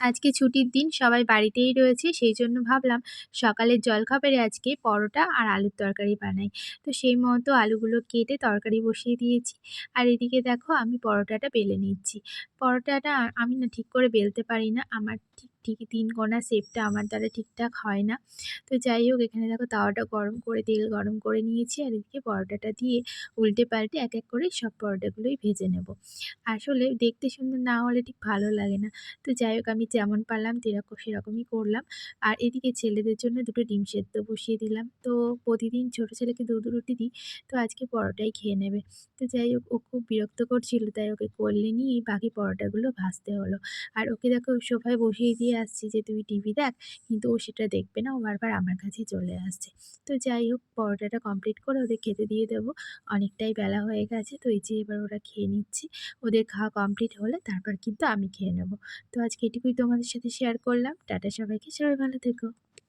আজকে ছুটির দিন, সবাই বাড়িতেই রয়েছে। সেইজন্য ভাবলাম সকালের জলখাবারে আজকে পরোটা আর আলুর তরকারি বানাই। তো সেই মতো আলুগুলো কেটে তরকারি বসিয়ে দিয়েছি। আর এদিকে দেখো আমি পরোটাটা বেলে নিচ্ছি। পরোটাটা আমি না ঠিক করে বেলতে পারি না। আমার ঠিক ৩ কোণা শেপটা আমার দ্বারা ঠিকঠাক হয় না। তো যাই হোক, এখানে দেখো তাওয়াটা গরম করে তেল গরম করে নিয়েছি। আর এদিকে পরোটাটা দিয়ে উল্টে পাল্টে এক এক করে সব পরোটাগুলোই ভেজে নেব। আসলে দেখতে সুন্দর না হলে ঠিক ভালো লাগে না। তো যাই হোক, আমি যেমন পারলাম সেরকমই করলাম। আর এদিকে ছেলেদের জন্য ২ টো ডিম সেদ্ধ বসিয়ে দিলাম। তো প্রতিদিন ছোট ছেলেকে দুধ রুটি দিই। তো আজকে পরোটাই খেয়ে নেবে। তো যাই হোক, ও খুব বিরক্ত করছিল, তাই ওকে কোলে নিয়েই বাকি পরোটাগুলো ভাজতে হলো। আর ওকে দেখো সোফায় বসিয়ে দিয়ে আসছি যে, "তুই টিভি দেখ।" কিন্তু ও সেটা দেখবে না। ও বারবার আমার কাছেই চলে আসছে। তো যাই হোক, পরোটাটা কমপ্লিট করে ওদের খেতে দিয়ে দেবো। অনেকটাই বেলা হয়ে গেছে। তো এই যে এবার ওরা খেয়ে নিচ্ছে। ওদের খাওয়া কমপ্লিট হলে তারপর কিন্তু আমি খেয়ে নেব। তো আজকে এটুকুই তোমাদের সাথে শেয়ার করলাম। টাটা সবাইকে, সবাই ভালো থেকো।